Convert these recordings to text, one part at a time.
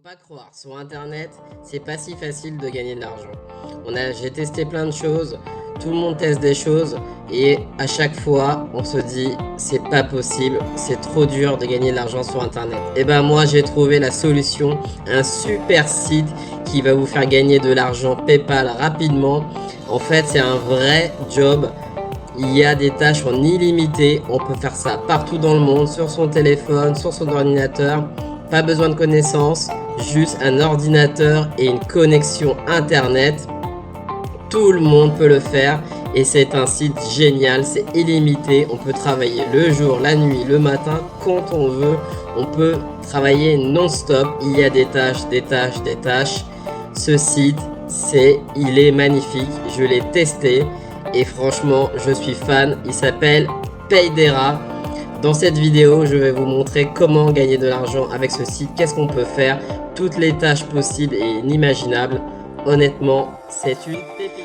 Pas croire, sur internet, c'est pas si facile de gagner de l'argent. J'ai testé plein de choses, tout le monde teste des choses et à chaque fois on se dit c'est pas possible, c'est trop dur de gagner de l'argent sur internet. Et ben moi j'ai trouvé la solution, un super site qui va vous faire gagner de l'argent PayPal rapidement. En fait c'est un vrai job. Il y a des tâches en illimité, on peut faire ça partout dans le monde, sur son téléphone, sur son ordinateur. Pas besoin de connaissances, juste un ordinateur et une connexion internet. Tout le monde peut le faire et c'est un site génial, c'est illimité. On peut travailler le jour, la nuit, le matin, quand on veut. On peut travailler non-stop. Il y a des tâches, des tâches, des tâches. Ce site, il est magnifique. Je l'ai testé et franchement, je suis fan. Il s'appelle Paydera. Dans cette vidéo, je vais vous montrer comment gagner de l'argent avec ce site, qu'est-ce qu'on peut faire, toutes les tâches possibles et inimaginables. Honnêtement, c'est une pépite.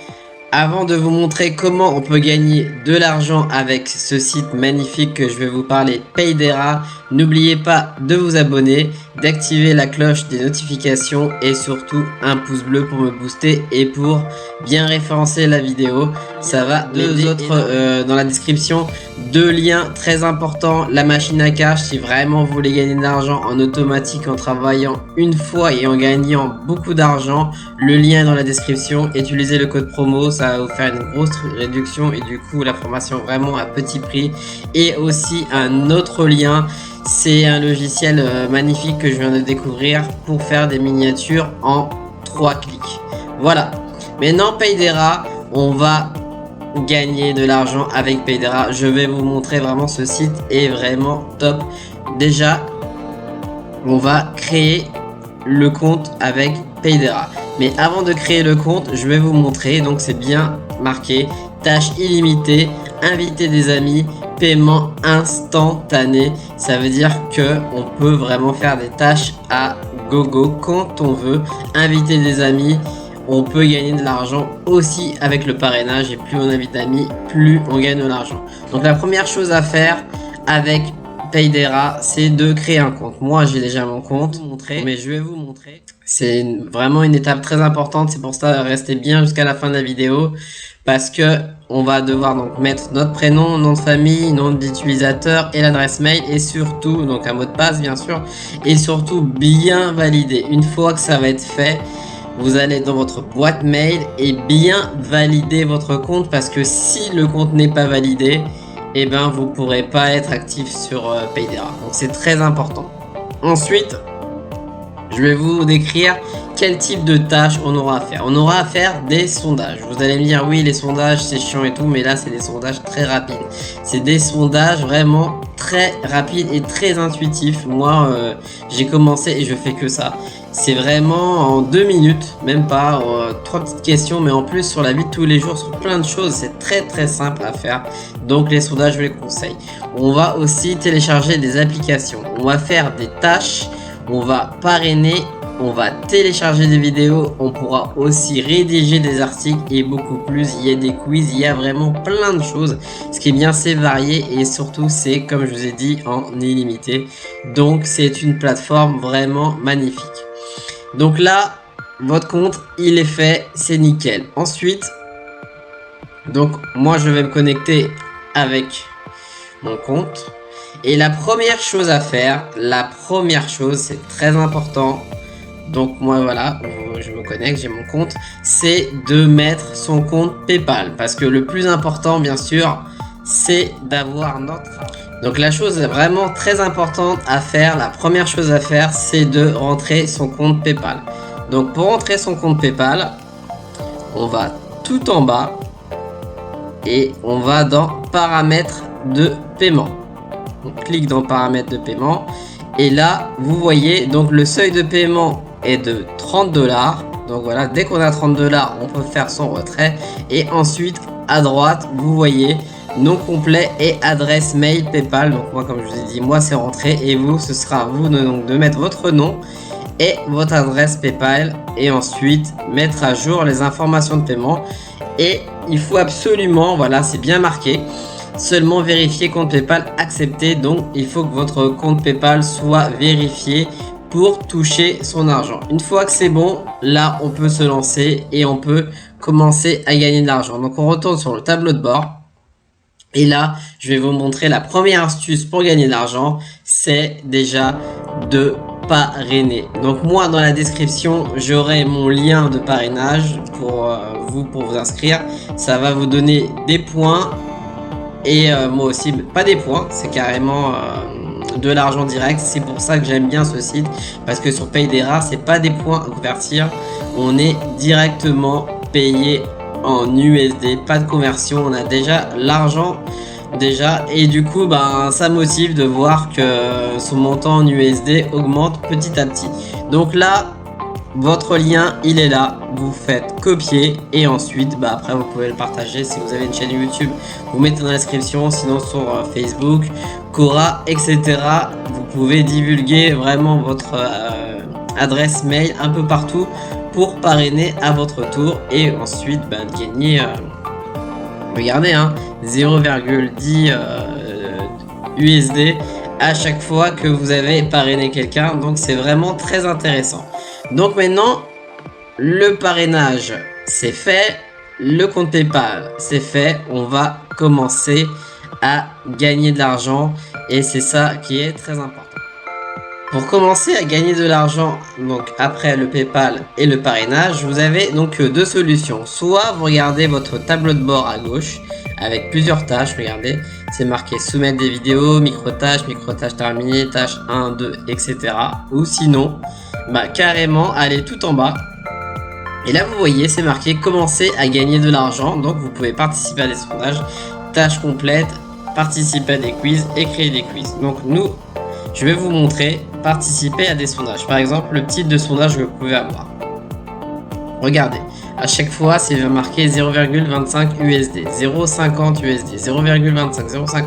Avant de vous montrer comment on peut gagner de l'argent avec ce site magnifique que je vais vous parler, Paydera, n'oubliez pas de vous abonner, d'activer la cloche des notifications et surtout un pouce bleu pour me booster et pour bien référencer la vidéo. Ça va deux autres dans la description, deux liens très importants, la machine à cash si vraiment vous voulez gagner de l'argent en automatique en travaillant une fois et en gagnant beaucoup d'argent. Le lien est dans la description, utilisez le code promo, ça va vous faire une grosse réduction et du coup la formation vraiment à petit prix. Et aussi un autre lien, c'est un logiciel magnifique que je viens de découvrir pour faire des miniatures en 3 clics. Voilà, maintenant Paydera, on va gagner de l'argent avec Paydera. Je vais vous montrer vraiment, ce site est vraiment top. Déjà, on va créer le compte avec Paydera. Mais avant de créer le compte, je vais vous montrer, donc c'est bien marqué, tâches illimitées, inviter des amis, paiement instantané. Ça veut dire que on peut vraiment faire des tâches à gogo quand on veut, inviter des amis. On peut gagner de l'argent aussi avec le parrainage et plus on invite d'amis, plus on gagne de l'argent. Donc la première chose à faire avec Paydera, c'est de créer un compte. Moi j'ai déjà mon compte, mais je vais vous montrer. C'est vraiment une étape très importante, c'est pour ça restez bien jusqu'à la fin de la vidéo parce que on va devoir donc mettre notre prénom, nom de famille, nom d'utilisateur et l'adresse mail et surtout donc un mot de passe bien sûr et surtout bien valider. Une fois que ça va être fait, vous allez dans votre boîte mail et bien valider votre compte parce que si le compte n'est pas validé, et ben vous pourrez pas être actif sur Paydera. Donc c'est très important. Ensuite, je vais vous décrire quel type de tâches on aura à faire. On aura à faire des sondages. Vous allez me dire oui, les sondages c'est chiant et tout, mais là c'est des sondages très rapides. C'est des sondages vraiment très rapides et très intuitifs. Moi j'ai commencé et je fais que ça. C'est vraiment en 2 minutes, même pas 3 petites questions, mais en plus sur la vie de tous les jours, sur plein de choses. C'est très simple à faire. Donc les sondages, je les conseille. On va aussi télécharger des applications. On va faire des tâches. On va parrainer. On va télécharger des vidéos. On pourra aussi rédiger des articles et beaucoup plus. Il y a des quiz. Il y a vraiment plein de choses. Ce qui est bien, c'est varié et surtout, c'est comme je vous ai dit, en illimité. Donc c'est une plateforme vraiment magnifique. Donc là, votre compte, il est fait, c'est nickel. Ensuite, donc moi, je vais me connecter avec mon compte. Et la première chose à faire, c'est très important. Donc moi, voilà, je me connecte, j'ai mon compte. C'est de mettre son compte PayPal. Parce que le plus important, bien sûr, c'est d'avoir notre... Donc la chose vraiment très importante à faire, la première chose à faire, c'est de rentrer son compte PayPal. Donc pour rentrer son compte PayPal, on va tout en bas et on va dans paramètres de paiement. On clique dans paramètres de paiement et là vous voyez donc le seuil de paiement est de 30 $. Donc voilà, dès qu'on a 30 $, on peut faire son retrait et ensuite à droite vous voyez nom complet et adresse mail PayPal. Donc moi, comme je vous ai dit, moi c'est rentré et vous, ce sera à vous de mettre votre nom et votre adresse PayPal et ensuite mettre à jour les informations de paiement. Et il faut absolument, voilà, c'est bien marqué, seulement vérifier compte PayPal accepté. Donc il faut que votre compte PayPal soit vérifié pour toucher son argent. Une fois que c'est bon, là on peut se lancer et on peut commencer à gagner de l'argent. Donc on retourne sur le tableau de bord. Et là, je vais vous montrer la première astuce pour gagner de l'argent, c'est déjà de parrainer. Donc moi, dans la description, j'aurai mon lien de parrainage pour vous inscrire. Ça va vous donner des points et moi aussi, pas des points, c'est carrément de l'argent direct. C'est pour ça que j'aime bien ce site, parce que sur Paye des Rares, c'est pas des points à convertir, on est directement payé en USD, pas de conversion, on a déjà l'argent déjà, et du coup ben ça motive de voir que son montant en USD augmente petit à petit. Donc là, votre lien il est là, vous faites copier et ensuite bah après vous pouvez le partager. Si vous avez une chaîne YouTube, vous mettez dans la description, sinon sur Facebook, Quora, etc. Vous pouvez divulguer vraiment votre adresse mail un peu partout pour parrainer à votre tour et ensuite bah, gagner regardez 0,10 USD à chaque fois que vous avez parrainé quelqu'un. Donc c'est vraiment très intéressant. Donc maintenant le parrainage c'est fait, le compte PayPal c'est fait, on va commencer à gagner de l'argent et c'est ça qui est très important. Pour commencer à gagner de l'argent, donc après le PayPal et le parrainage, vous avez donc deux solutions. Soit vous regardez votre tableau de bord à gauche avec plusieurs tâches, regardez, c'est marqué soumettre des vidéos, micro-tâches terminées, tâches 1, 2, etc. Ou sinon, bah carrément aller tout en bas. Et là vous voyez, c'est marqué commencer à gagner de l'argent, donc vous pouvez participer à des sondages, tâches complètes, participer à des quiz et créer des quiz. Donc nous, je vais vous montrer participer à des sondages. Par exemple, le type de sondage que vous pouvez avoir. Regardez, à chaque fois, c'est marqué 0,25 USD, 0,50 USD, 0,25, 0,50.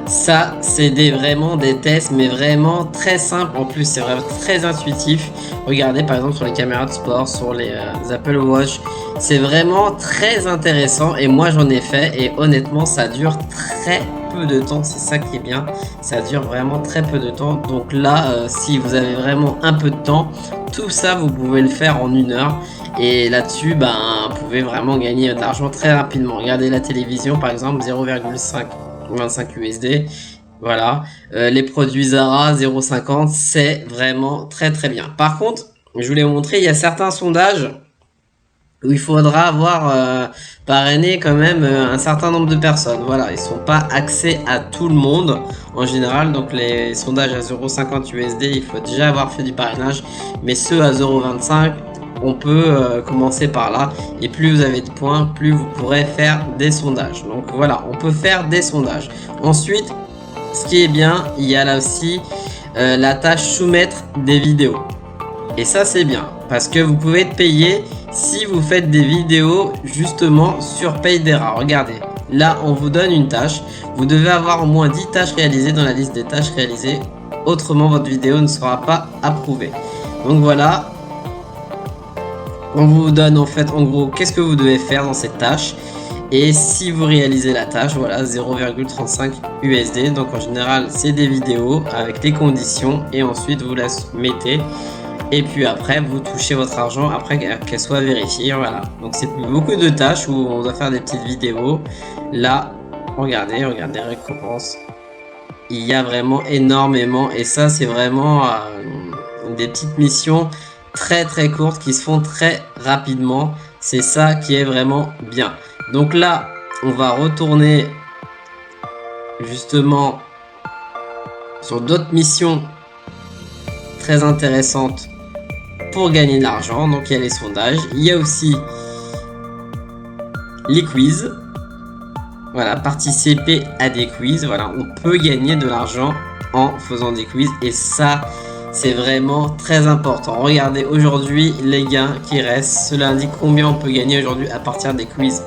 Ça, c'est vraiment des tests, mais vraiment très simples. En plus, c'est vraiment très intuitif. Regardez, par exemple, sur les caméras de sport, sur les Apple Watch. C'est vraiment très intéressant. Et moi, j'en ai fait. Et honnêtement, ça dure très peu de temps. C'est ça qui est bien. Ça dure vraiment très peu de temps. Donc là, si vous avez vraiment un peu de temps, tout ça, vous pouvez le faire en 1 heure. Et là-dessus, ben, vous pouvez vraiment gagner de l'argent très rapidement. Regardez la télévision, par exemple, 0,25 USD. Voilà. Les produits Zara, 0,50. C'est vraiment très très bien. Par contre, je voulais vous montrer, il y a certains sondages où il faudra avoir parrainé quand même un certain nombre de personnes. Voilà, ils sont pas accès à tout le monde en général. Donc les sondages à 0,50 USD, il faut déjà avoir fait du parrainage. Mais ceux à 0,25, on peut commencer par là. Et plus vous avez de points, plus vous pourrez faire des sondages. Donc voilà, on peut faire des sondages. Ensuite, ce qui est bien, il y a là aussi la tâche soumettre des vidéos. Et ça c'est bien, parce que vous pouvez être payé si vous faites des vidéos justement sur Paye des Rares. Regardez, là on vous donne une tâche. Vous devez avoir au moins 10 tâches réalisées dans la liste des tâches réalisées. Autrement, votre vidéo ne sera pas approuvée. Donc voilà, on vous donne en fait en gros qu'est-ce que vous devez faire dans cette tâche. Et si vous réalisez la tâche, voilà, 0,35 USD. Donc en général, c'est des vidéos avec les conditions et ensuite vous la mettez. Et puis après, vous touchez votre argent après qu'elle soit vérifiée. Voilà. Donc c'est beaucoup de tâches où on doit faire des petites vidéos. Là, regardez, récompenses. Il y a vraiment énormément. Et ça, c'est vraiment des petites missions très très courtes qui se font très rapidement. C'est ça qui est vraiment bien. Donc là, on va retourner justement sur d'autres missions très intéressantes pour gagner de l'argent. Donc il y a les sondages, il y a aussi les quiz. Voilà, participer à des quiz. Voilà, on peut gagner de l'argent en faisant des quiz et ça c'est vraiment très important. Regardez aujourd'hui les gains qui restent, cela indique combien on peut gagner aujourd'hui à partir des quiz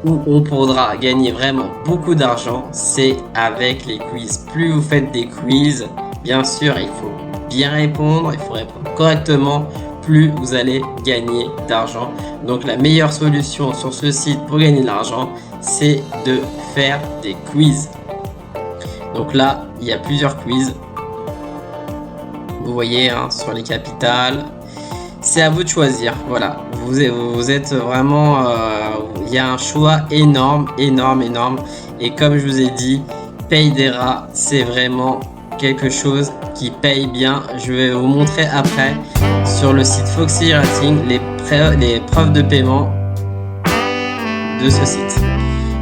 où on pourra gagner vraiment beaucoup d'argent, c'est avec les quiz. Plus vous faites des quiz, bien sûr il faut bien répondre, il faut répondre correctement, plus vous allez gagner d'argent. Donc la meilleure solution sur ce site pour gagner de l'argent, c'est de faire des quiz. Donc là, il y a plusieurs quiz. Vous voyez, hein, sur les capitales. C'est à vous de choisir. Voilà, vous êtes vraiment... Il y a un choix énorme, énorme, énorme. Et comme je vous ai dit, Paydera, c'est vraiment quelque chose qui paye bien. Je vais vous montrer après sur le site Foxy Rating les preuves de paiement de ce site.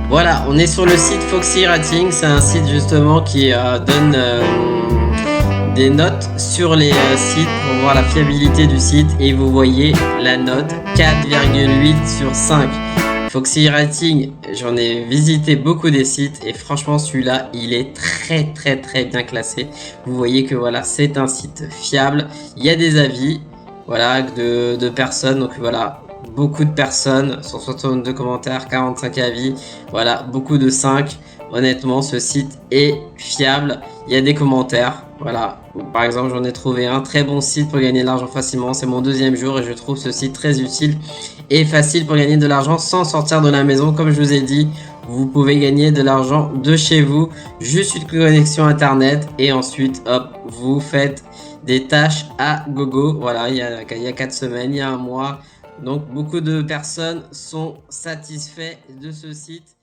Voilà, on est sur le site Foxy Rating. C'est un site justement qui donne des notes sur les sites pour voir la fiabilité du site. Et vous voyez la note 4,8 sur 5. Foxy Rating, j'en ai visité beaucoup des sites et franchement celui-là il est très bien classé. Vous voyez que voilà, c'est un site fiable. Il y a des avis, voilà, de personnes, donc voilà, beaucoup de personnes, 162 commentaires, 45 avis, voilà, beaucoup de 5. Honnêtement, ce site est fiable. Il y a des commentaires, voilà. Par exemple, j'en ai trouvé un très bon site pour gagner de l'argent facilement. C'est mon deuxième jour et je trouve ce site très utile et facile pour gagner de l'argent sans sortir de la maison. Comme je vous ai dit, vous pouvez gagner de l'argent de chez vous, juste une connexion internet et ensuite, hop, vous faites des tâches à gogo. Voilà, il y a 4 semaines, il y a un mois. Donc, beaucoup de personnes sont satisfaits de ce site.